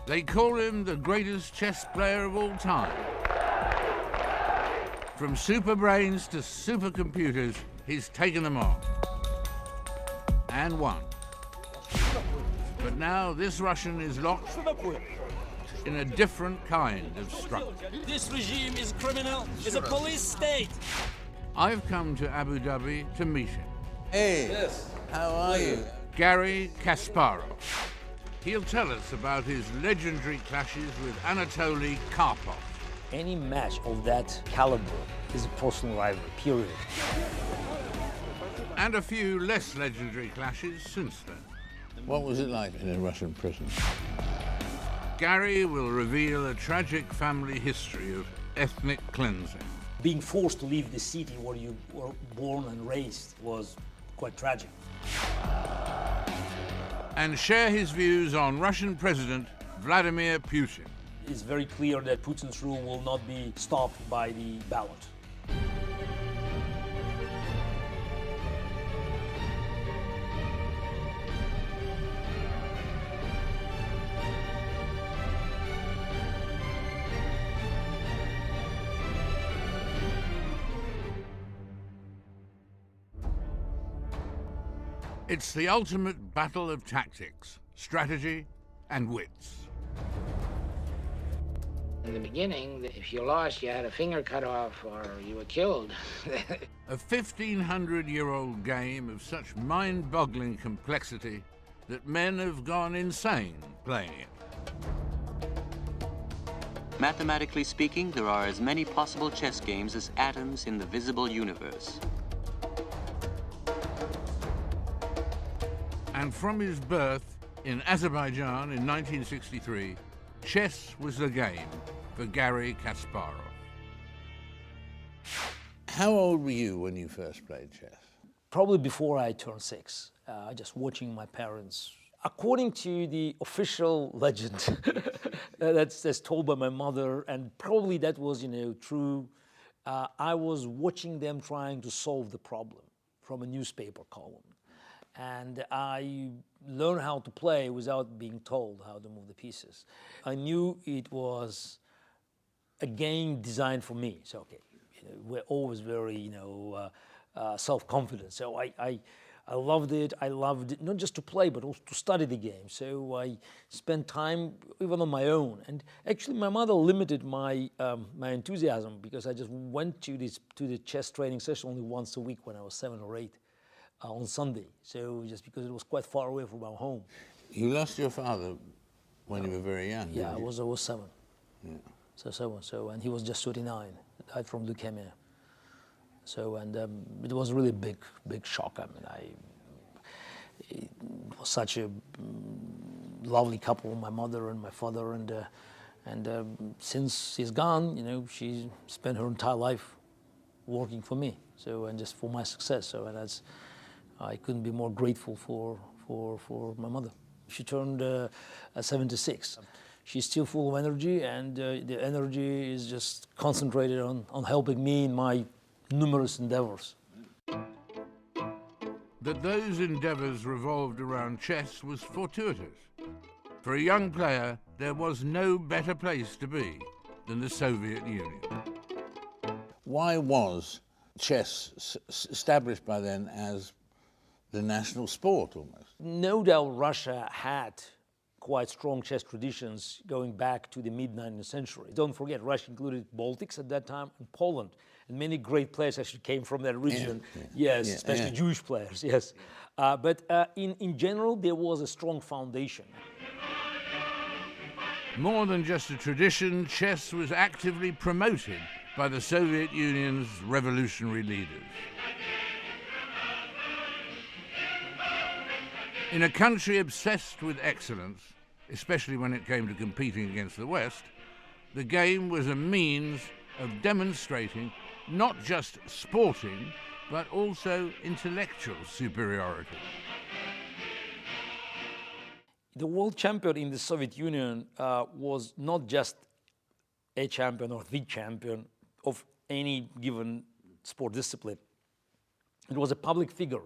They call him the greatest chess player of all time. From super brains to supercomputers, he's taken them on. And won. But now this Russian is locked in a different kind of struggle. This regime is criminal, is a police state. I've come to Abu Dhabi to meet him. Hey, yes. How are you? Garry Kasparov. He'll tell us about his legendary clashes with Anatoly Karpov. Any match of that caliber is a personal rivalry, period. And a few less legendary clashes since then. What was it like in a Russian prison? Garry will reveal a tragic family history of ethnic cleansing. Being forced to leave the city where you were born and raised was quite tragic. And share his views on Russian President Vladimir Putin. It's very clear that Putin's rule will not be stopped by the ballot. It's the ultimate battle of tactics, strategy, and wits. In the beginning, if you lost, you had a finger cut off or you were killed. A 1,500-year-old game of such mind-boggling complexity that men have gone insane playing it. Mathematically speaking, there are as many possible chess games as atoms in the visible universe. And from his birth in Azerbaijan in 1963, chess was the game for Garry Kasparov. How old were you when you first played chess? Probably before I turned 6, just watching my parents. According to the official legend that's told by my mother, and probably that was, true, I was watching them trying to solve the problem from a newspaper column. And I learned how to play without being told how to move the pieces. I knew it was a game designed for me. So, okay, we're always very, self-confident. So I loved it. I loved it, not just to play, but also to study the game. So I spent time even on my own. And actually, my mother limited my my enthusiasm because I just went to the chess training session only once a week when I was 7 or 8. On Sunday, so just because it was quite far away from our home. You lost your father when you were very young. Yeah, I was 7. Yeah. So 7. So and he was just 39. Died from leukemia. So and it was really a big shock. I mean, it was such a lovely couple, my mother and my father, and since he's gone, she spent her entire life working for me. So and just for my success. So and that's. I couldn't be more grateful for my mother. She turned 76. She's still full of energy, and the energy is just concentrated on helping me in my numerous endeavors. That those endeavors revolved around chess was fortuitous. For a young player, there was no better place to be than the Soviet Union. Why was chess established by then as the national sport almost? No doubt Russia had quite strong chess traditions going back to the mid-19th century. Don't forget, Russia included Baltics at that time and Poland. And many great players actually came from that region. Yes, especially Jewish players, yes. But in general, there was a strong foundation. More than just a tradition, chess was actively promoted by the Soviet Union's revolutionary leaders. In a country obsessed with excellence, especially when it came to competing against the West, the game was a means of demonstrating not just sporting, but also intellectual superiority. The world champion in the Soviet Union was not just a champion or the champion of any given sport discipline. It was a public figure,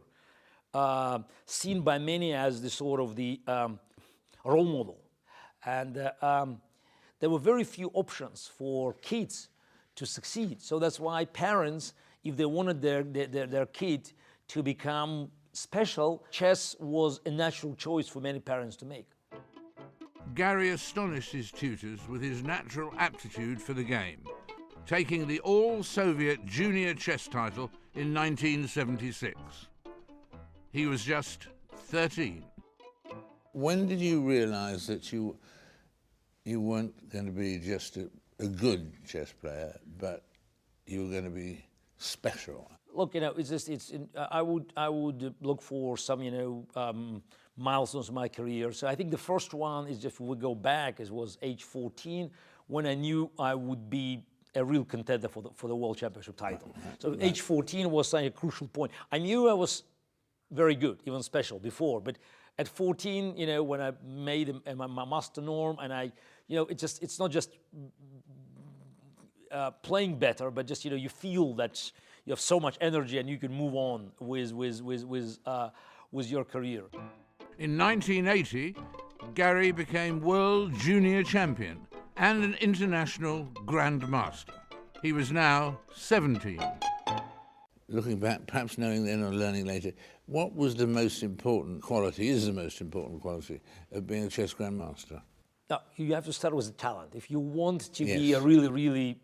seen by many as the sort of the role model. And there were very few options for kids to succeed. So that's why parents, if they wanted their kid to become special, chess was a natural choice for many parents to make. Garry astonished his tutors with his natural aptitude for the game, taking the all-Soviet junior chess title in 1976. He was just 13. When did you realize that you weren't going to be just a good chess player, but you were going to be special? Look, I would look for some, milestones in my career. So I think the first one is, if we go back, it was age 14, when I knew I would be a real contender for the World Championship title. So age 14 was a crucial point. I knew I was very good, even special before, but at 14, when I made my master norm, and it's not just playing better, but just you feel that you have so much energy and you can move on with your career. In 1980, Garry became world junior champion and an international Grandmaster. He was now 17. Looking back, perhaps knowing then or learning later, what was the most important quality, is the most important quality of being a chess Grandmaster? Now, you have to start with the talent. If you want to be a really, really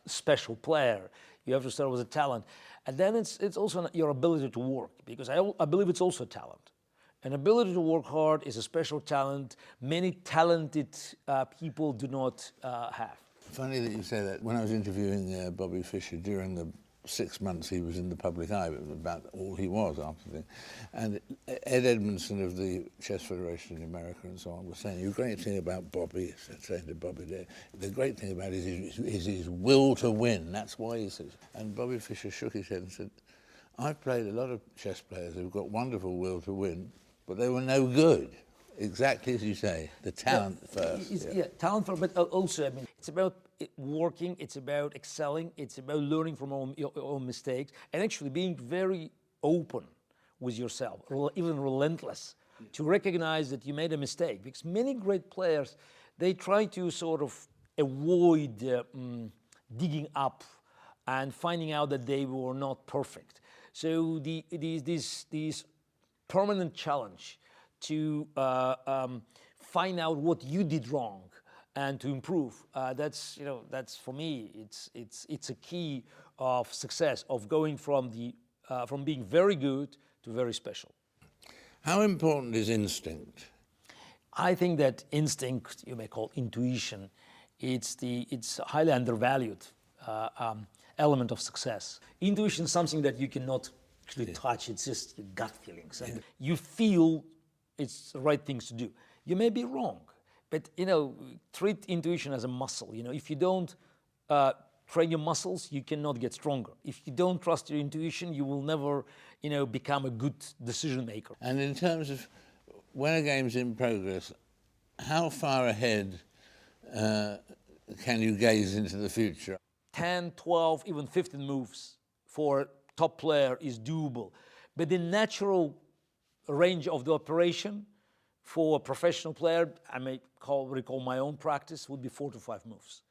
special player, you have to start with the talent. And then it's also your ability to work, because I believe it's also talent. An ability to work hard is a special talent many talented people do not have. Funny that you say that. When I was interviewing Bobby Fischer during the 6 months he was in the public eye, it was about all he was after the... And Ed Edmondson of the Chess Federation in America and so on was saying, the great thing about Bobby, saying to Bobby there, the great thing about it is his will to win. That's why he says... And Bobby Fischer shook his head and said, I've played a lot of chess players who've got wonderful will to win, but they were no good. Exactly as you say, the talent first. Talent first, but also, it's about working, it's about excelling, it's about learning from your own mistakes, and actually being very open with yourself, even relentless, to recognize that you made a mistake. Because many great players, they try to sort of avoid digging up and finding out that they were not perfect. So these permanent challenge to find out what you did wrong and to improve. That's for me, it's a key of success, of going from being very good to very special. How important is instinct? I think that instinct, you may call intuition, it's a highly undervalued element of success. Intuition is something that you cannot actually touch. It's just gut feelings, and you feel it's the right things to do. You may be wrong, but treat intuition as a muscle. If you don't train your muscles, you cannot get stronger. If you don't trust your intuition, you will never, become a good decision maker. And in terms of when a game's in progress, how far ahead can you gaze into the future? 10, 12, even 15 moves for a top player is doable, but the natural range of the operation for a professional player, I may recall my own practice, would be 4 to 5 moves.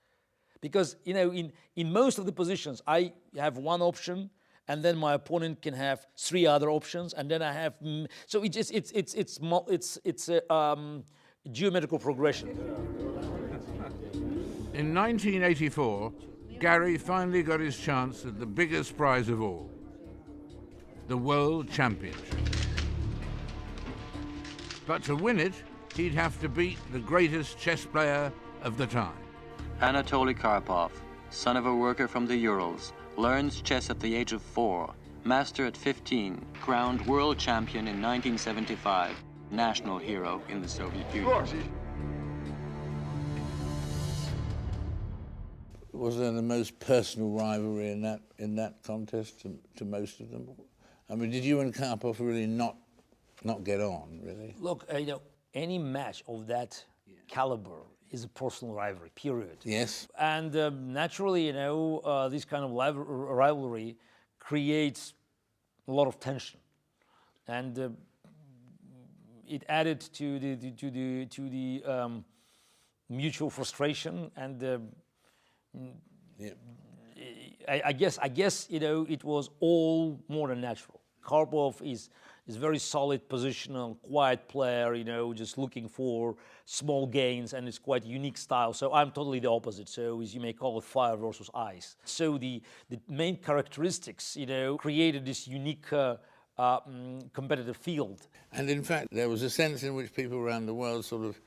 Because, in most of the positions, I have one option, and then my opponent can have 3 other options, and then I have... So it's a geometrical progression. In 1984, Garry finally got his chance at the biggest prize of all, the World Championship. But to win it, he'd have to beat the greatest chess player of the time. Anatoly Karpov, son of a worker from the Urals, learns chess at the age of 4, master at 15, crowned world champion in 1975, national hero in the Soviet Union. Was there the most personal rivalry in that contest to most of them? Did you and Karpov really not get on, really? Look, any match of that caliber is a personal rivalry, period. Yes. And naturally, this kind of rivalry creates a lot of tension, and it added to the mutual frustration, and Yeah. I guess it was all more than natural. Karpov is very solid positional, quiet player, just looking for small gains, and it's quite unique style. So I'm totally the opposite. So as you may call it, fire versus ice. So the main characteristics, created this unique competitive field. And in fact, there was a sense in which people around the world sort of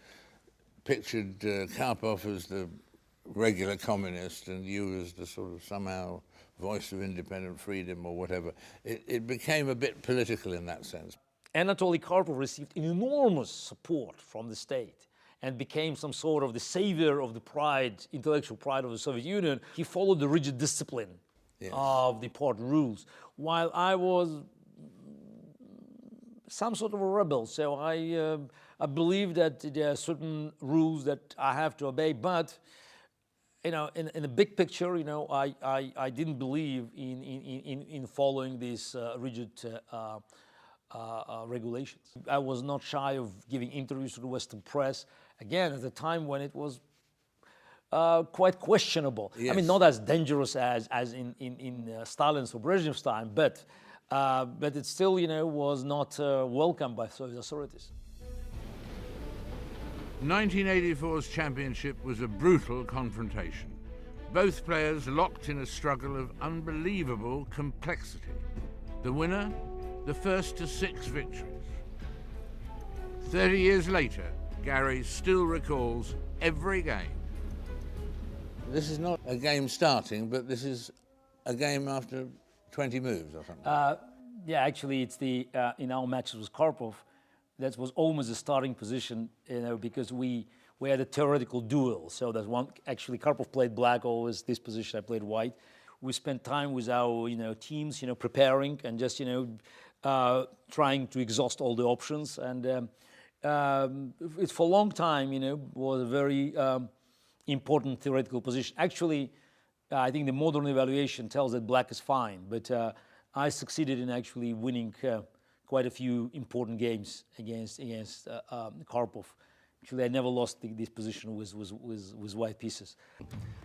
pictured Karpov as the regular communist and you as the sort of somehow voice of independent freedom or whatever. It became a bit political in that sense. Anatoly Karpov received enormous support from the state and became some sort of the savior of the pride, intellectual pride of the Soviet Union. He followed the rigid discipline of the party rules, while I was some sort of a rebel. So I believe that there are certain rules that I have to obey, but in the big picture, I didn't believe in following these rigid regulations. I was not shy of giving interviews to the Western press, again, at a time when it was quite questionable. Yes. I mean, not as dangerous as in Stalin's or Brezhnev's time, but it still, was not welcomed by Soviet authorities. 1984's championship was a brutal confrontation. Both players locked in a struggle of unbelievable complexity. The winner, the first to 6 victories. 30 years later, Garry still recalls every game. This is not a game starting, but this is a game after 20 moves or something. Yeah, actually, it's in our matches with Karpov, that was almost a starting position, because we had a theoretical duel. So that's one. Actually, Karpov played black, always this position. I played white. We spent time with our teams, preparing and just trying to exhaust all the options. And it for a long time, was a very important theoretical position. Actually, I think the modern evaluation tells that black is fine, but I succeeded in actually winning quite a few important games against Karpov. Actually, I never lost this position with white pieces.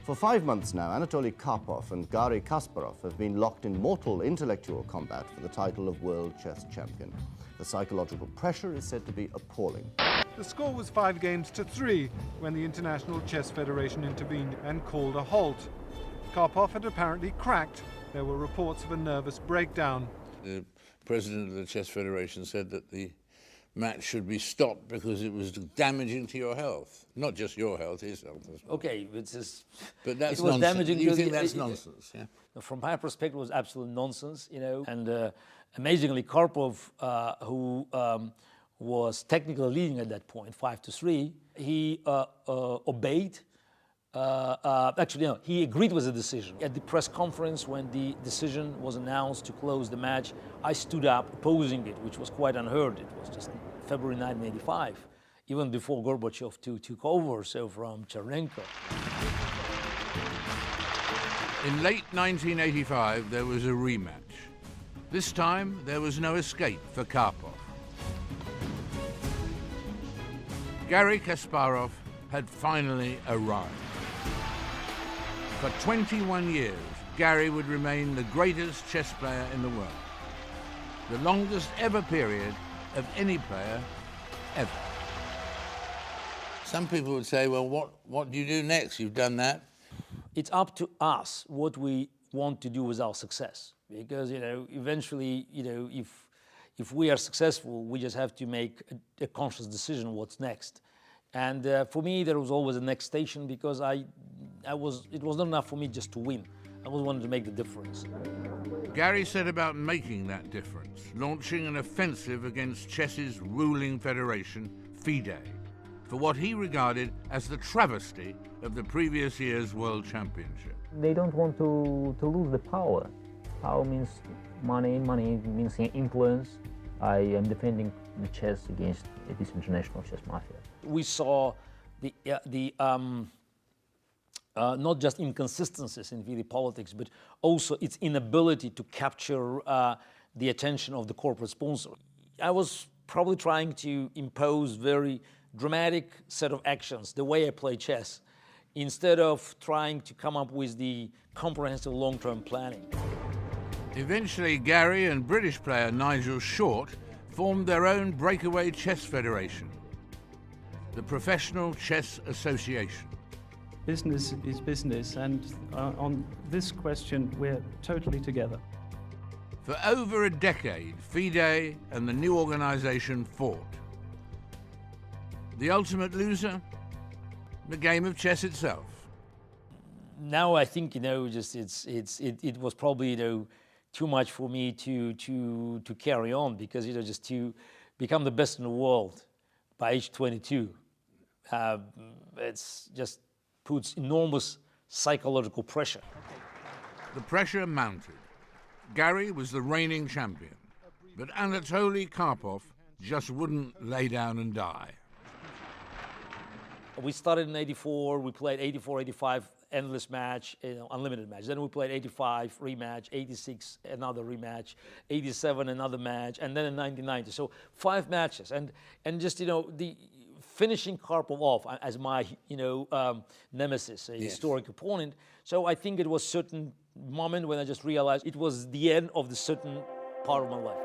For 5 months now, Anatoly Karpov and Garry Kasparov have been locked in mortal intellectual combat for the title of world chess champion. The psychological pressure is said to be appalling. The score was 5-3 when the International Chess Federation intervened and called a halt. Karpov had apparently cracked. There were reports of a nervous breakdown. The president of the Chess Federation said that the match should be stopped because it was damaging to your health. Not just your health, his health as well. Okay, but that's it was nonsense. damaging. You think that's nonsense, yeah? From my perspective, it was absolute nonsense, And amazingly, Karpov, who was technically leading at that point, 5-3, he obeyed. Actually, no, he agreed with the decision. At the press conference, when the decision was announced to close the match, I stood up opposing it, which was quite unheard. It was just February 1985, even before Gorbachev took over, so from Chernenko. In late 1985, there was a rematch. This time, there was no escape for Karpov. Garry Kasparov had finally arrived. For 21 years, Garry would remain the greatest chess player in the world. The longest ever period of any player ever. Some people would say, well, what do you do next? You've done that. It's up to us what we want to do with our success. Because, eventually, if we are successful, we just have to make a conscious decision what's next. And for me, there was always a next station because it was not enough for me just to win. I always wanted to make the difference. Garry set about making that difference, launching an offensive against chess's ruling federation, FIDE, for what he regarded as the travesty of the previous year's World Championship. They don't want to lose the power. Power means money, money means influence. I am defending the chess against this international chess mafia. We saw not just inconsistencies in FIDE politics, but also its inability to capture the attention of the corporate sponsor. I was probably trying to impose very dramatic set of actions, the way I play chess, instead of trying to come up with the comprehensive long-term planning. Eventually, Garry and British player Nigel Short formed their own breakaway chess federation, the Professional Chess Association. Business is business, and on this question, we're totally together. For over a decade, FIDE and the new organization fought. The ultimate loser? The game of chess itself. Now I think, it was probably, too much for me to carry on, because, just to become the best in the world by age 22, it's just puts enormous psychological pressure. The pressure mounted. Garry was the reigning champion, but Anatoly Karpov just wouldn't lay down and die. We started in 84, we played 84, 85, endless match, unlimited match. Then we played 85, rematch, 86, another rematch, 87, another match, and then in 1990. So 5 matches, and just, the finishing Karpov off as my, nemesis, a historic opponent. So I think it was a certain moment when I just realized it was the end of the certain part of my life.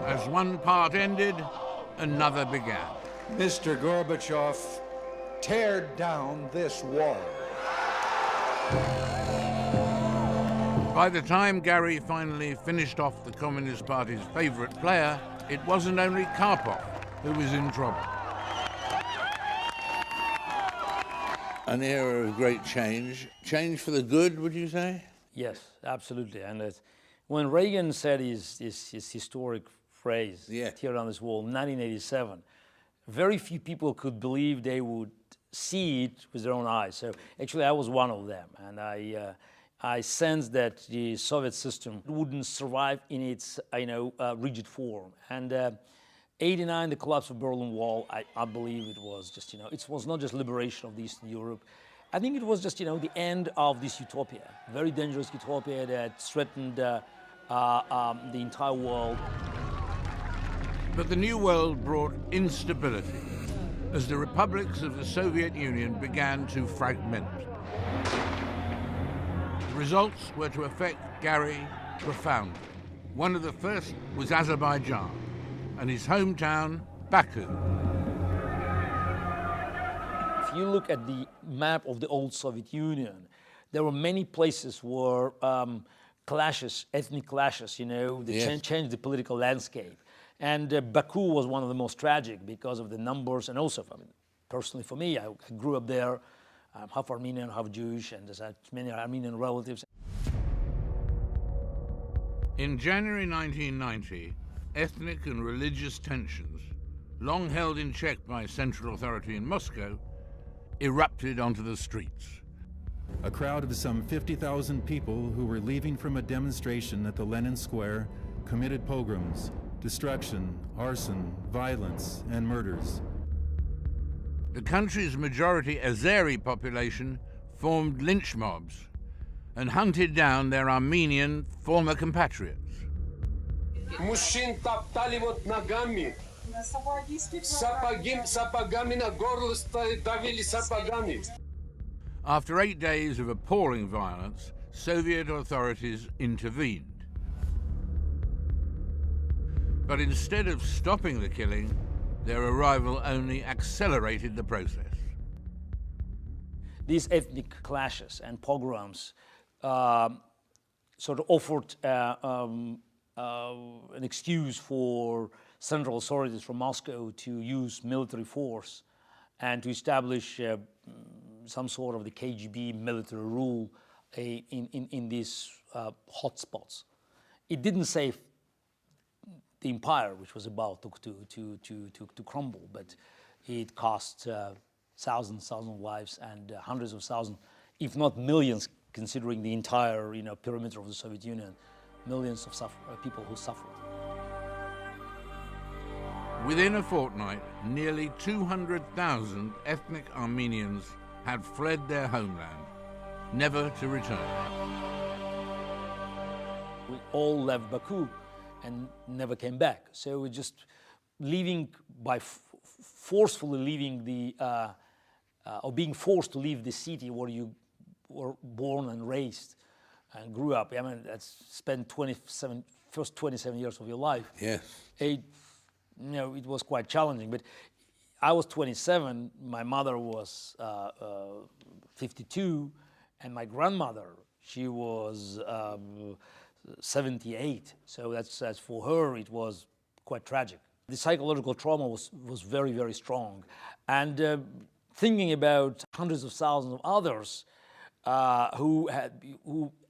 As one part ended, another began. Mr. Gorbachev, tear down this wall. By the time Garry finally finished off the Communist Party's favorite player, it wasn't only Karpov who was in trouble. An era of great change. Change for the good, would you say? Yes, absolutely. And when Reagan said his historic phrase, tear down this wall, in 1987, very few people could believe they would see it with their own eyes. So actually I was one of them, and I sensed that the Soviet system wouldn't survive in its rigid form. And 89, the collapse of Berlin Wall, I believe it was just, it was not just liberation of the Eastern Europe. I think it was just, the end of this utopia, very dangerous utopia that threatened the entire world. But the new world brought instability as the republics of the Soviet Union began to fragment. The results were to affect Garry profoundly. One of the first was Azerbaijan and his hometown, Baku. If you look at the map of the old Soviet Union, there were many places where clashes, ethnic clashes, they changed the political landscape. And Baku was one of the most tragic because of the numbers, and also, personally for me, I grew up there. I'm half Armenian, half Jewish, and there's many Armenian relatives. In January 1990, ethnic and religious tensions, long held in check by central authority in Moscow, erupted onto the streets. A crowd of some 50,000 people who were leaving from a demonstration at the Lenin Square committed pogroms, destruction, arson, violence, and murders. The country's majority Azeri population formed lynch mobs and hunted down their Armenian former compatriots. Мужчин топтали вот ногами, сапогами на горло давили сапогами. After 8 days of appalling violence, Soviet authorities intervened. But instead of stopping the killing, their arrival only accelerated the process. These ethnic clashes and pogroms sort of offered an excuse for central authorities from Moscow to use military force and to establish some sort of the KGB military rule in these hotspots. It didn't save the empire, which was about to crumble, but it cost thousands of lives and hundreds of thousands, if not millions, considering the entire perimeter of the Soviet Union, millions of people who suffered. Within a fortnight, nearly 200,000 ethnic Armenians had fled their homeland, never to return. We all left Baku and never came back. So we just leaving by forcefully leaving the or being forced to leave the city where you were born and raised and grew up. I mean, that's spent first 27 years of your life. Yes. It was quite challenging. But I was 27. My mother was 52, and my grandmother, she was 78. So that's for her, it was quite tragic. The psychological trauma was very, very strong. And thinking about hundreds of thousands of others who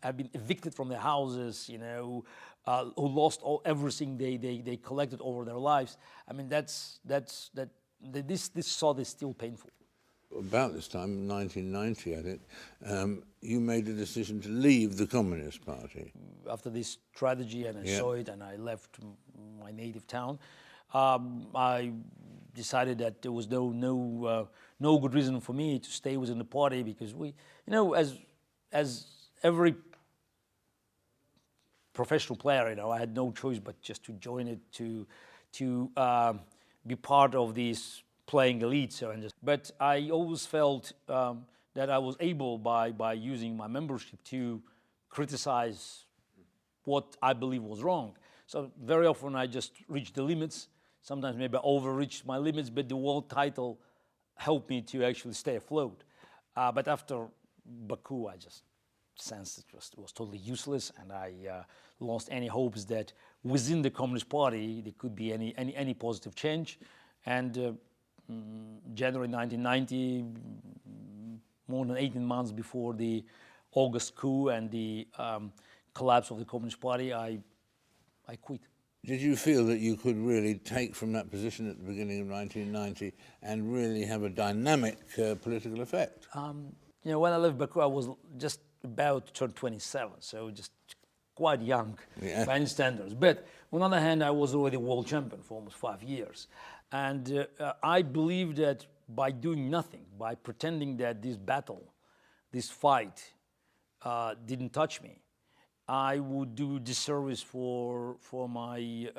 have been evicted from their houses, who lost everything they collected over their lives. I mean, this thought is still painful. About this time, 1990, I think, you made a decision to leave the Communist Party. After this tragedy, and I saw it, and I left my native town, I decided that there was no good reason for me to stay within the party, because as every professional player, I had no choice but just to join it, to be part of this playing elite. But I always felt that I was able, by using my membership, to criticize what I believe was wrong. So very often I just reached the limits. Sometimes maybe I overreached my limits, but the world title helped me to actually stay afloat. But after Baku, I just sensed it was totally useless, and I lost any hopes that within the Communist Party there could be any positive change. And January 1990, more than 18 months before the August coup and the collapse of the Communist Party, I quit. Did you feel that you could really take from that position at the beginning of 1990 and really have a dynamic political effect? When I left Baku, I was just about to turn 27, so just quite young by any standards. But on the other hand, I was already world champion for almost 5 years. And I believe that by doing nothing, by pretending that this battle, this fight didn't touch me, I would do disservice for the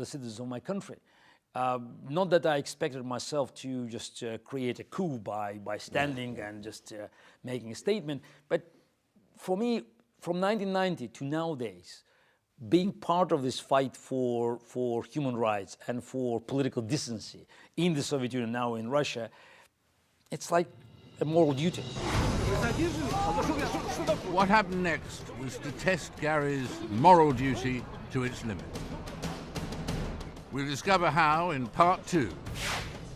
citizens of my country. Not that I expected myself to just create a coup by standing and just making a statement, but for me, from 1990 to nowadays, being part of this fight for human rights and for political decency in the Soviet Union, now in Russia, it's like a moral duty. What happened next was to test Garry's moral duty to its limit. We'll discover how in part 2,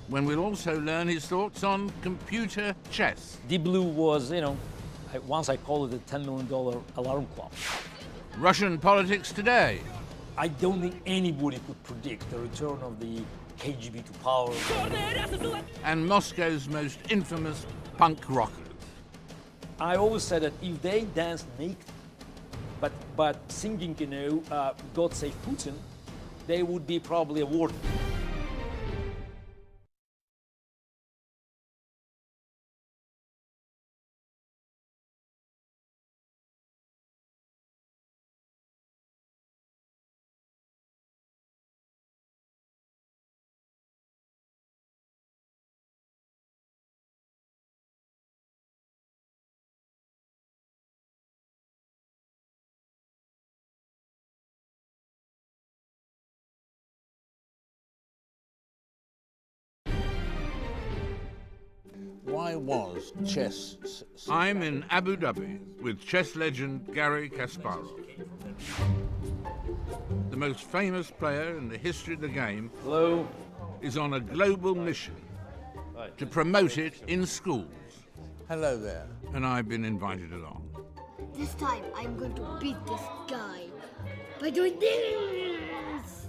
when we'll also learn his thoughts on computer chess. Deep Blue was, once I called it a $10 million alarm clock. Russian politics today. I don't think anybody could predict the return of the KGB to power. And Moscow's most infamous punk rockers. I always said that if they danced naked, but singing, God Save Putin, they would be probably awarded. Why was chess... I'm in Abu Dhabi with chess legend Garry Kasparov. The most famous player in the history of the game is on a global mission to promote it in schools. Hello there. And I've been invited along. This time I'm going to beat this guy by doing this!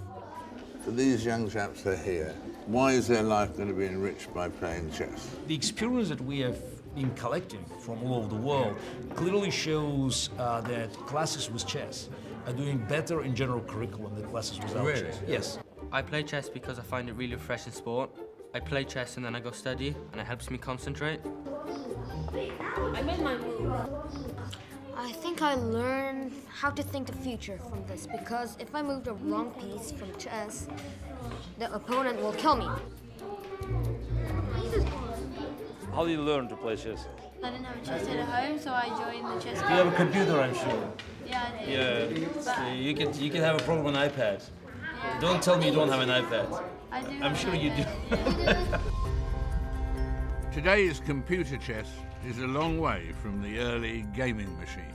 For these young chaps that are here, why is their life going to be enriched by playing chess? The experience that we have been collecting from all over the world clearly shows that classes with chess are doing better in general curriculum than classes without chess. Yes. I play chess because I find it really refreshing sport. I play chess and then I go study, and it helps me concentrate. I made my move. I think I learned how to think the future from this, because if I move the wrong piece from chess, the opponent will kill me. How did you learn to play chess? I didn't have a chess set at home, so I joined the chess club. You have a computer, I'm sure. Yeah, I did. Yeah, so you can have a program on iPad. Yeah. Don't tell me you don't have an iPad. I do. I'm sure you do. Yeah. Today's computer chess is a long way from the early gaming machines.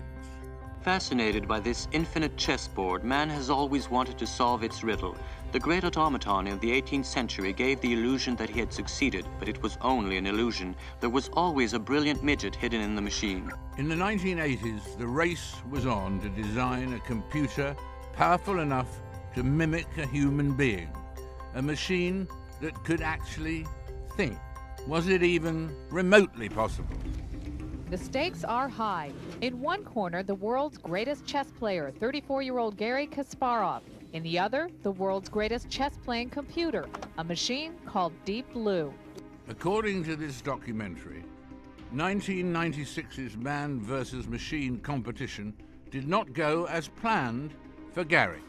Fascinated by this infinite chessboard, man has always wanted to solve its riddle. The great automaton of the 18th century gave the illusion that he had succeeded, but it was only an illusion. There was always a brilliant midget hidden in the machine. In the 1980s, the race was on to design a computer powerful enough to mimic a human being, a machine that could actually think. Was it even remotely possible? The stakes are high. In one corner, the world's greatest chess player, 34-year-old Garry Kasparov. In the other, the world's greatest chess-playing computer, a machine called Deep Blue. According to this documentary, 1996's man versus machine competition did not go as planned for Garry.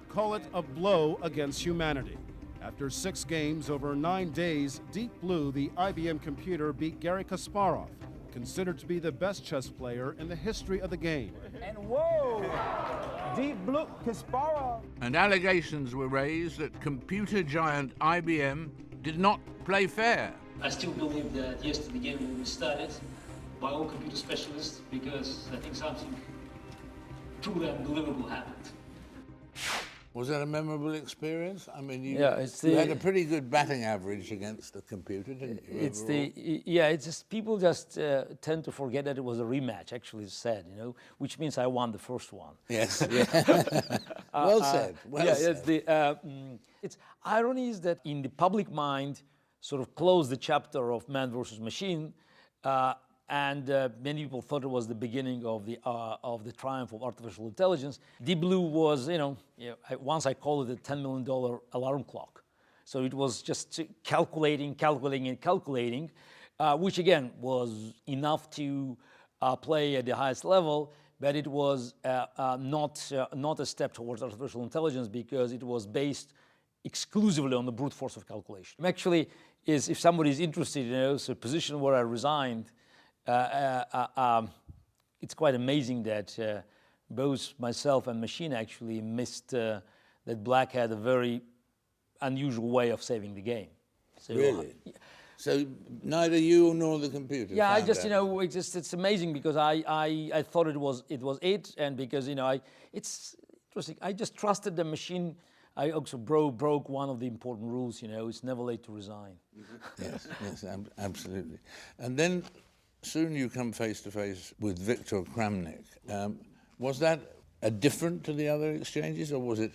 Call it a blow against humanity. After 6 games over 9 days, Deep Blue, the IBM computer, beat Garry Kasparov, considered to be the best chess player in the history of the game. And whoa! Deep Blue, Kasparov! And allegations were raised that computer giant IBM did not play fair. I still believe that yesterday game will be started by all computer specialists because I think something truly unbelievable happened. Was that a memorable experience? I mean, you had a pretty good batting average against the computer, didn't you? It's just people just tend to forget that it was a rematch. Actually, it's sad, which means I won the first one. Yes. Yeah. Well said. Well said. It's irony is that in the public mind, sort of closed the chapter of man versus machine, and many people thought it was the beginning of the triumph of artificial intelligence. Deep Blue was, once I called it a $10 million alarm clock. So it was just calculating, which again was enough to play at the highest level, but it was not a step towards artificial intelligence because it was based exclusively on the brute force of calculation. Actually, if somebody is interested, it's a position where I resigned. It's quite amazing that both myself and machine actually missed that black had a very unusual way of saving the game. So, really? So neither you nor the computer. Yeah, I just it's amazing because I thought it was it, and because it's interesting. I just trusted the machine. I also broke one of the important rules. It's never late to resign. Yes, absolutely. And then soon you come face to face with Viktor Kramnik. Was that different to the other exchanges, or was it?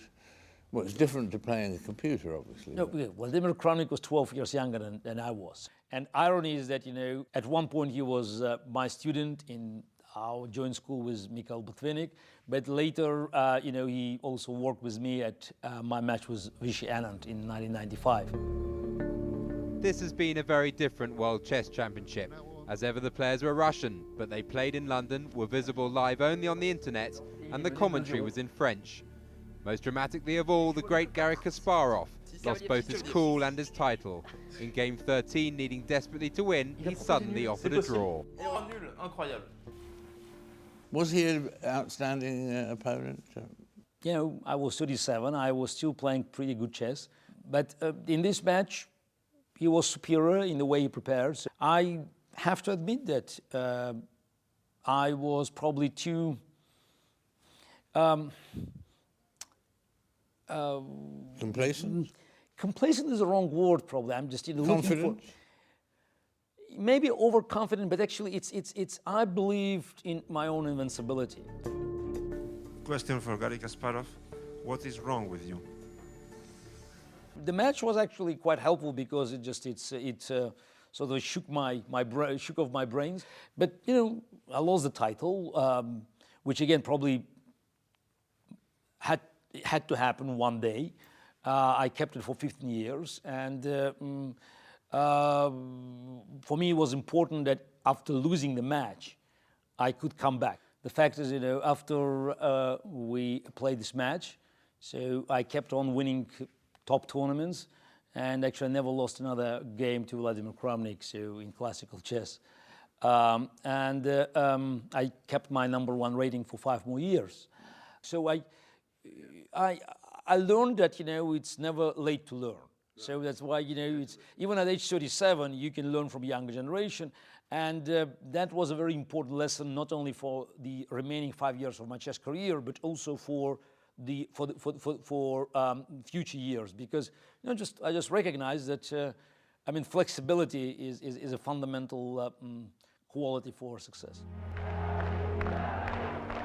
Well, it's different to playing a computer, obviously. No, Vladimir Kramnik was 12 years younger than I was. And irony is that, at one point he was my student in our joint school with Mikhail Botvinnik, but later, he also worked with me at my match with Vichy Anand in 1995. This has been a very different World Chess Championship. As ever, the players were Russian, but they played in London, were visible live only on the internet, and the commentary was in French. Most dramatically of all, the great Garry Kasparov lost both his cool and his title. In game 13, needing desperately to win, he suddenly offered a draw. Was he an outstanding opponent? I was 37, I was still playing pretty good chess, but in this match, he was superior in the way he prepared. So I have to admit that I was probably too complacent? Complacent is the wrong word, probably. I'm just confident? Maybe overconfident, but actually it's I believed in my own invincibility. Question for Garry Kasparov. What is wrong with you? The match was actually quite helpful because it sort of shook off my brains. But I lost the title, which again probably had to happen one day. I kept it for 15 years, and for me it was important that after losing the match, I could come back. The fact is, after we played this match, so I kept on winning top tournaments, and actually I never lost another game to Vladimir Kramnik, so in classical chess. I kept my #1 rating for 5 more years. So I learned that, you know, it's never late to learn. So that's why, you know, it's even at age 37, you can learn from younger generation. And that was a very important lesson, not only for the remaining 5 years of my chess career, but also for future years. Because, you know, I just recognize that, I mean, flexibility is a fundamental quality for success.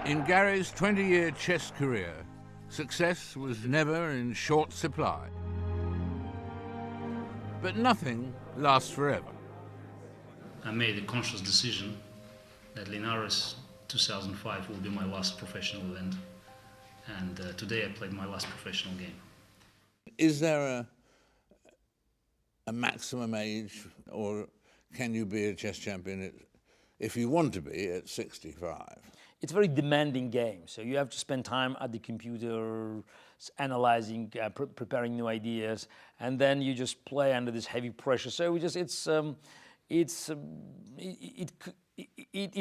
In Garry's 20-year chess career, success was never in short supply. But nothing lasts forever. I made a conscious decision that Linares 2005 will be my last professional event. And today I played my last professional game. Is there a maximum age, or can you be a chess champion if you want to be at 65? It's a very demanding game, so you have to spend time at the computer, analyzing, preparing new ideas, and then you just play under this heavy pressure. So it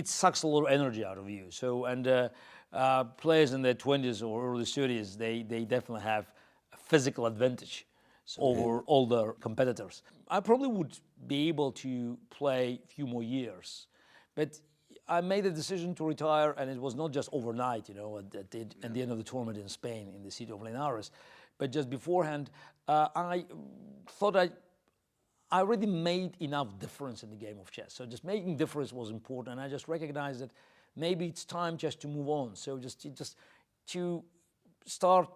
sucks a lot of energy out of you. So, and players in their 20s or early 30s, they definitely have a physical advantage over older competitors. I probably would be able to play a few more years, but I made the decision to retire, and it was not just overnight, you know, at the end of the tournament in Spain, in the city of Linares, but just beforehand, I thought I already made enough difference in the game of chess. So just making difference was important, and I just recognized that maybe it's time just to move on. So just to start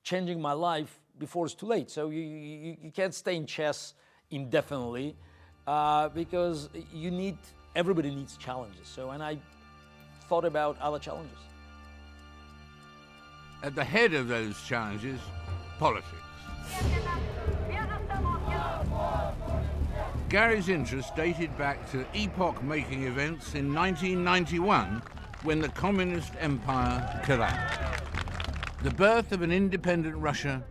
changing my life before it's too late. So you can't stay in chess indefinitely because everybody needs challenges. So, and I thought about other challenges. At the head of those challenges, politics. Garry's interest dated back to epoch-making events in 1991, when the communist empire collapsed. The birth of an independent Russia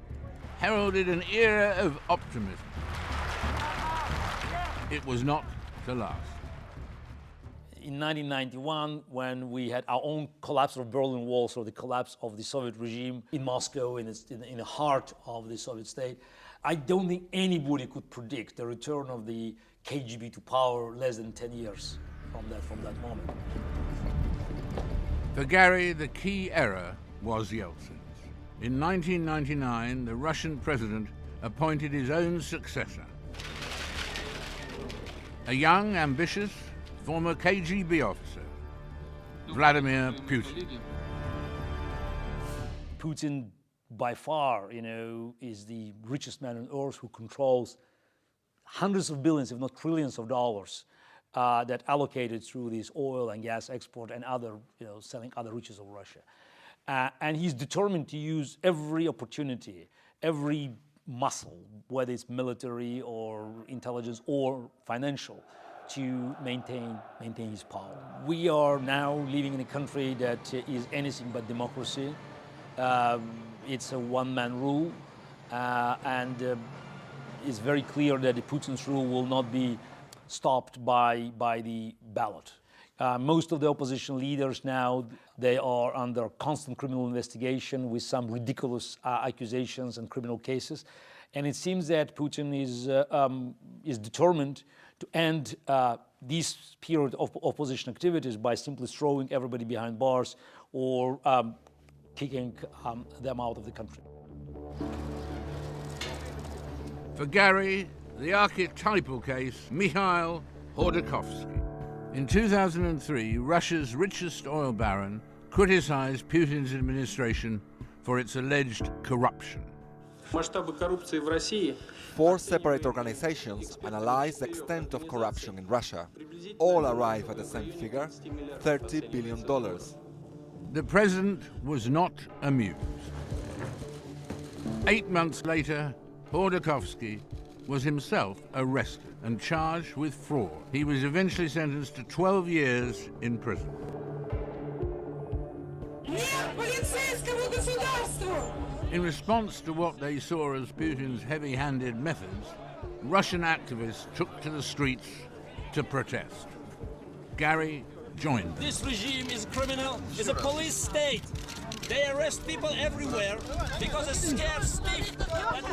heralded an era of optimism. It was not to last. In 1991, when we had our own collapse of the Berlin Wall, so the collapse of the Soviet regime in Moscow, in the heart of the Soviet state, I don't think anybody could predict the return of the KGB to power less than 10 years from that moment. For Garry, the key error was Yeltsin's. In 1999, the Russian president appointed his own successor, a young, ambitious, former KGB officer, Vladimir Putin. Putin, by far, you know, is the richest man on earth, who controls hundreds of billions, if not trillions of dollars that allocated through this oil and gas export and other, you know, selling other riches of Russia. And he's determined to use every opportunity, every muscle, whether it's military or intelligence or financial, to maintain his power. We are now living in a country that is anything but democracy. It's a one-man rule, and it's very clear that the Putin's rule will not be stopped by the ballot. Most of the opposition leaders now, they are under constant criminal investigation with some ridiculous accusations and criminal cases. And it seems that Putin is determined to end this period of opposition activities by simply throwing everybody behind bars or kicking them out of the country. For Garry, the archetypal case, Mikhail Khodorkovsky. In 2003, Russia's richest oil baron criticized Putin's administration for its alleged corruption. Four separate organizations analyze the extent of corruption in Russia. All arrive at the same figure, $30 billion. The president was not amused. 8 months later, Khodorkovsky was himself arrested and charged with fraud. He was eventually sentenced to 12 years in prison. In response to what they saw as Putin's heavy-handed methods, Russian activists took to the streets to protest. Garry joined them. This regime is criminal, is a police state. They arrest people everywhere because they're scared stiff. And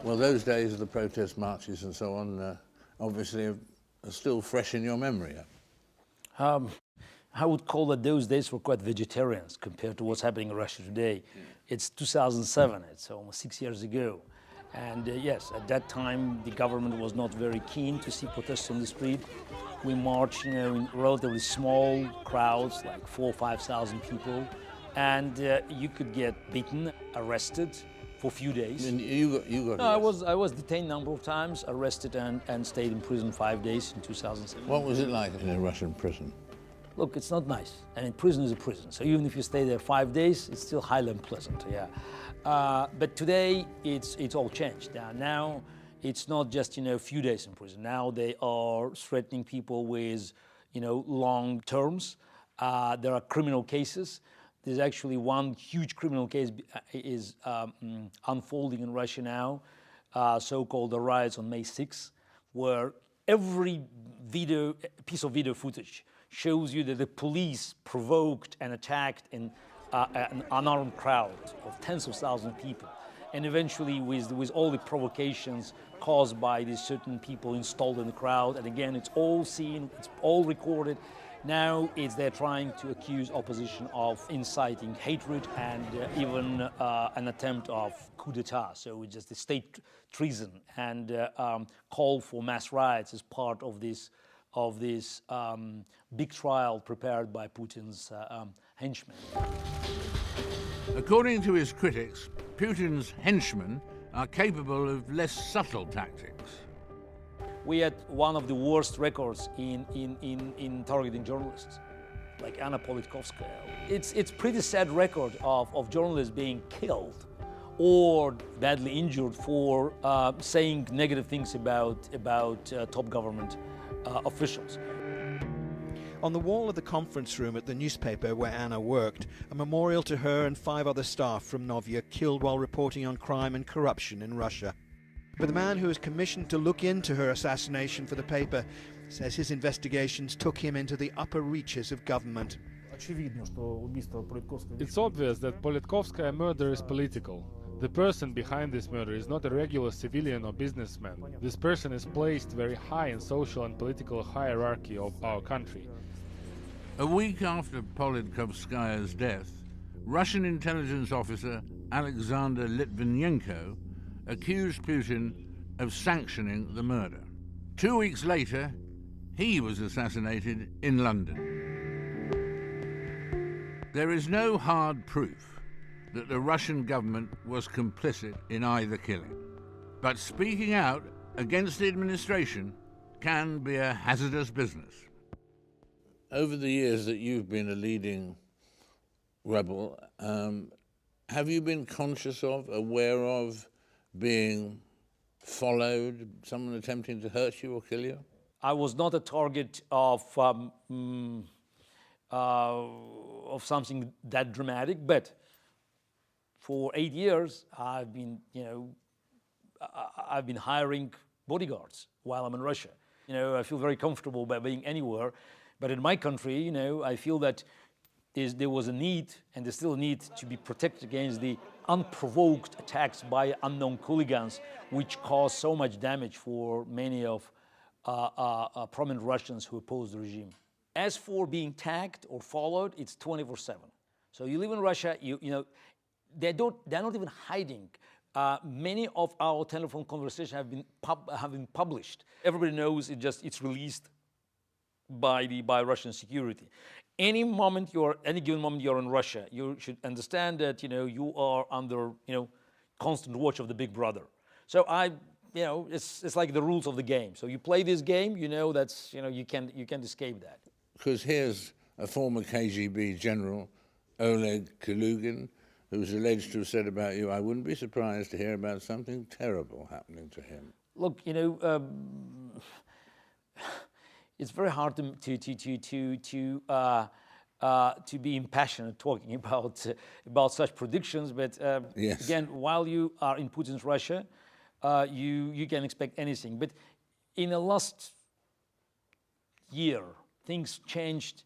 Well, those days of the protest marches and so on obviously are still fresh in your memory. I would call that those days were quite vegetarians compared to what's happening in Russia today. It's 2007, it's almost 6 years ago. And yes, at that time, the government was not very keen to see protests on the street. We marched, in relatively small crowds, like 4,000 or 5,000 people. And you could get beaten, arrested for a few days. And you got no, I was detained a number of times, arrested and stayed in prison 5 days in 2007. What was it like in a Russian prison? Look, it's not nice. I mean, prison is a prison. So even if you stay there 5 days, it's still highly unpleasant, yeah. But today, it's all changed. Now it's not just, a few days in prison. Now they are threatening people with, long terms. There are criminal cases. There's actually one huge criminal case is unfolding in Russia now, so-called the riots on May 6th, where every piece of video footage shows you that the police provoked and attacked an unarmed crowd of tens of thousands of people. And eventually, with all the provocations caused by these certain people installed in the crowd, and again, it's all seen, it's all recorded. Now they're trying to accuse opposition of inciting hatred and even an attempt of coup d'etat, so it's just a state treason, and call for mass riots as part of this big trial prepared by Putin's henchmen. According to his critics, Putin's henchmen are capable of less subtle tactics. We had one of the worst records in targeting journalists, like Politkovskaya. It's pretty sad record of journalists being killed or badly injured for saying negative things about top government officials. On the wall of the conference room at the newspaper where Anna worked, a memorial to her and 5 other staff from Novya killed while reporting on crime and corruption in Russia. But the man who was commissioned to look into her assassination for the paper says his investigations took him into the upper reaches of government. It's obvious that Politkovskaya murder is political. The person behind this murder is not a regular civilian or businessman. This person is placed very high in social and political hierarchy of our country. A week after Politkovskaya's death, Russian intelligence officer Alexander Litvinenko accused Putin of sanctioning the murder. 2 weeks later, he was assassinated in London. There is no hard proof that the Russian government was complicit in either killing. But speaking out against the administration can be a hazardous business. Over the years that you've been a leading rebel, have you been conscious of, aware of, being followed, someone attempting to hurt you or kill you? I was not a target of something that dramatic, but for 8 years I've been hiring bodyguards while I'm in Russia. I feel very comfortable by being anywhere, but in my country, I feel that there was a need, and there's still a need, to be protected against the unprovoked attacks by unknown hooligans, which caused so much damage for many of prominent Russians who oppose the regime. As for being tagged or followed, it's 24/7. So you live in Russia, they're not even hiding. Many of our telephone conversations have been published. Everybody knows it's released by Russian security. Any given moment you're in Russia, you should understand that you are under constant watch of the big brother. So it's like the rules of the game. So you play this game, that's you can't escape that. Because here's a former KGB general, Oleg Kalugin, who's alleged to have said about you, I wouldn't be surprised to hear about something terrible happening to him. Look, it's very hard to be impassioned talking about such predictions. But yes. Again, while you are in Putin's Russia, you can expect anything. But in the last year, things changed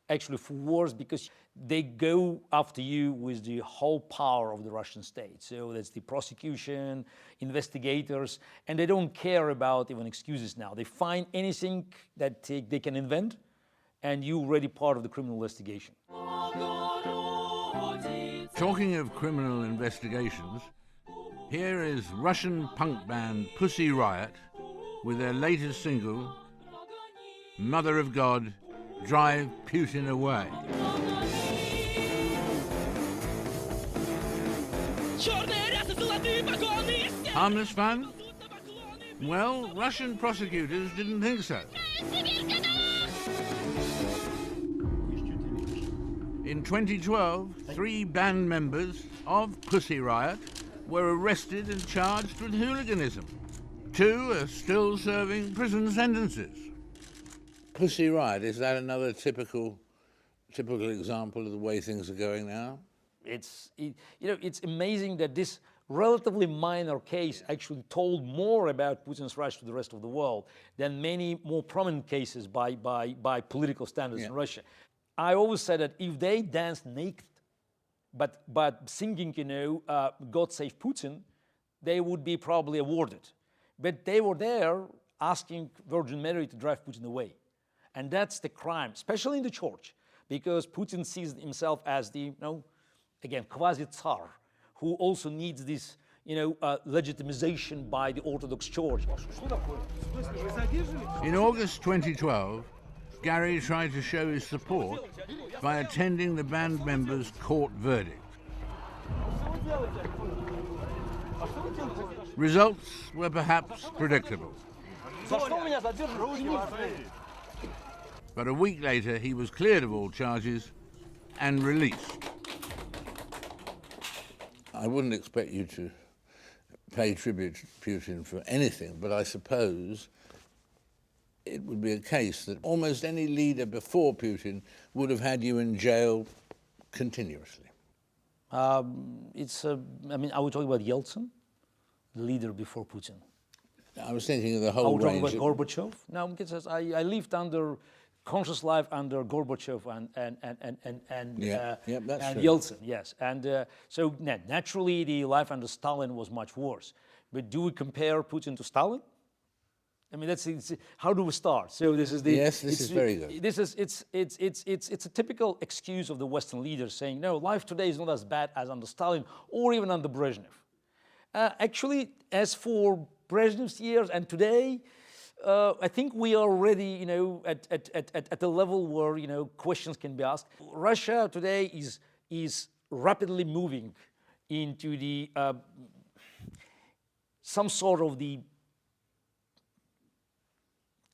actually for worse, because they go after you with the whole power of the Russian state. So that's the prosecution, investigators, and they don't care about even excuses now. They find anything that they can invent, and you're already part of the criminal investigation. Talking of criminal investigations, here is Russian punk band Pussy Riot with their latest single, Mother of God, Drive Putin Away. Harmless fun? Well, Russian prosecutors didn't think so. In 2012, 3 band members of Pussy Riot were arrested and charged with hooliganism. 2 are still serving prison sentences. Pussy Riot, is that another typical example of the way things are going now? It's amazing that this relatively minor case actually told more about Putin's Russia to the rest of the world than many more prominent cases by political standards in Russia. I always said that if they danced naked, but singing, God Save Putin, they would be probably awarded. But they were there asking Virgin Mary to drive Putin away. And that's the crime, especially in the church, because Putin sees himself as the, again, quasi-tsar, who also needs this, legitimization by the Orthodox Church. In August 2012, Garry tried to show his support by attending the band members' court verdict. Results were perhaps predictable. But a week later, he was cleared of all charges and released. I wouldn't expect you to pay tribute to Putin for anything, but I suppose it would be a case that almost any leader before Putin would have had you in jail continuously. Are we talking about Yeltsin, the leader before Putin? I was thinking of the whole range. Are we talking about Gorbachev? No, because I lived under conscious life under Gorbachev and Yeltsin, yes. And so naturally the life under Stalin was much worse. But do we compare Putin to Stalin? I mean, how do we start? So this is this is very good. It's a typical excuse of the Western leaders saying, no, life today is not as bad as under Stalin or even under Brezhnev. Actually, as for Brezhnev's years and today, I think we are already, at a level where, questions can be asked. Russia today is rapidly moving into the some sort of the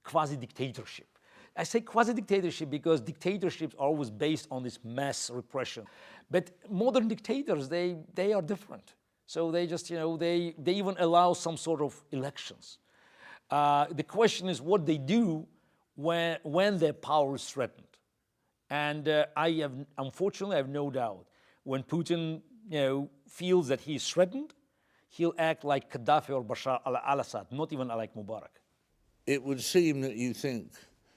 quasi-dictatorship. I say quasi-dictatorship because dictatorships are always based on this mass repression. But modern dictators, they are different. So they just, they even allow some sort of elections. The question is what they do when their power is threatened. And unfortunately, I have no doubt, when Putin, feels that he is threatened, he'll act like Gaddafi or Bashar al-Assad, not even like Mubarak. It would seem that you think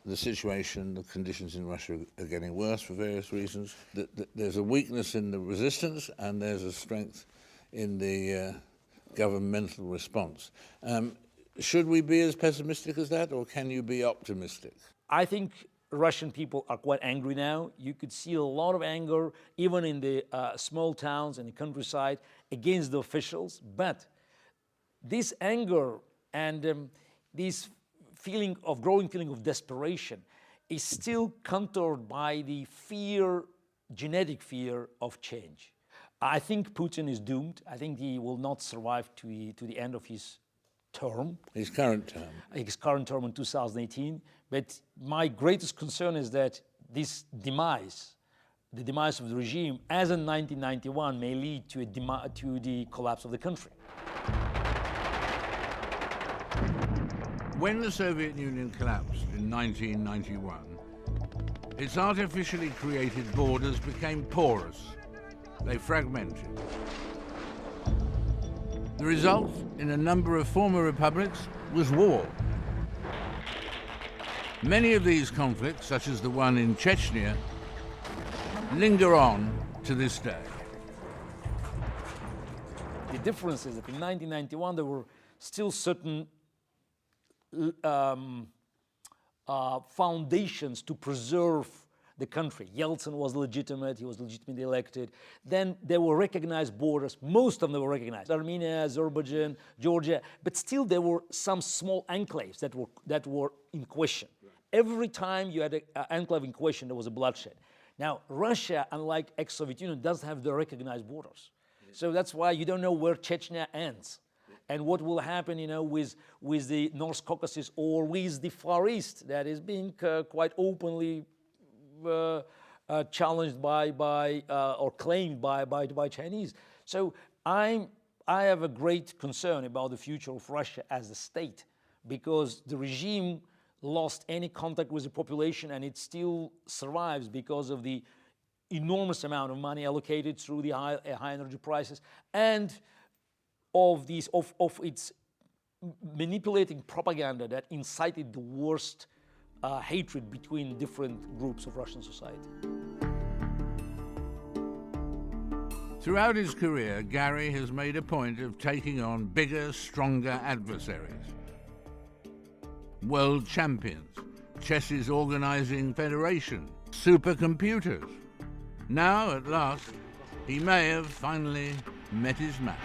the situation, the conditions in Russia are getting worse for various reasons, that there's a weakness in the resistance and there's a strength in the governmental response. Should we be as pessimistic as that, or can you be optimistic? I think Russian people are quite angry now. You could see a lot of anger, even in the small towns and the countryside, against the officials. But this anger and this growing feeling of desperation is still countered by the genetic fear of change. I think Putin is doomed. I think he will not survive to the end of his term. His current term. His current term in 2018. But my greatest concern is that this demise, the demise of the regime, as in 1991, may lead to the collapse of the country. When the Soviet Union collapsed in 1991, its artificially created borders became porous. They fragmented. The result in a number of former republics was war. Many of these conflicts, such as the one in Chechnya, linger on to this day. The difference is that in 1991 there were still certain foundations to preserve the country. Yeltsin was legitimate, he was legitimately elected. Then there were recognized borders, most of them were recognized. Armenia, Azerbaijan, Georgia, but still there were some small enclaves that were in question. Every time you had an enclave in question, there was a bloodshed. Now, Russia, unlike ex-Soviet Union, doesn't have the recognized borders. So that's why you don't know where Chechnya ends and what will happen, you know, with the North Caucasus or with the Far East that is being quite openly challenged or claimed by Chinese. So I have a great concern about the future of Russia as a state, because the regime lost any contact with the population, and it still survives because of the enormous amount of money allocated through the high energy prices and of its manipulating propaganda that incited the worst hatred between different groups of Russian society. Throughout his career, Garry has made a point of taking on bigger, stronger adversaries. World champions, chess's organizing federation, supercomputers. Now, at last, he may have finally met his match.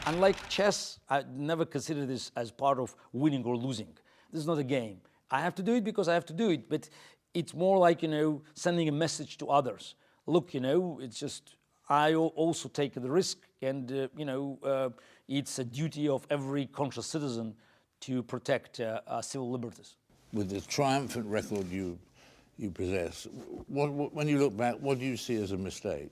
Unlike chess, I never consider this as part of winning or losing. This is not a game. I have to do it because I have to do it, but it's more like, you know, sending a message to others. Look, you know, it's just, I also take the risk, and, you know, it's a duty of every conscious citizen to protect civil liberties. With the triumphant record you possess, when you look back, what do you see as a mistake?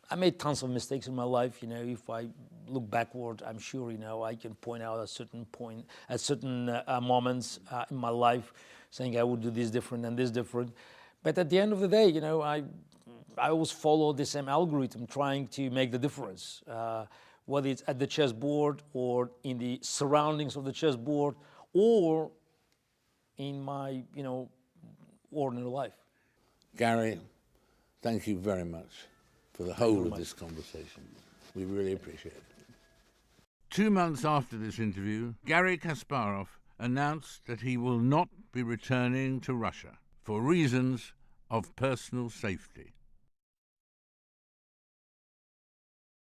I made tons of mistakes in my life. You know, if I look backward, I'm sure, you know, I can point out at certain moments in my life, saying I would do this different and this different. But at the end of the day, you know, I always follow the same algorithm, trying to make the difference, whether it's at the chessboard or in the surroundings of the chessboard or in my, you know, ordinary life. Garry, thank you very much for the whole of this conversation. We really appreciate it. 2 months after this interview, Garry Kasparov announced that he will not be returning to Russia for reasons of personal safety.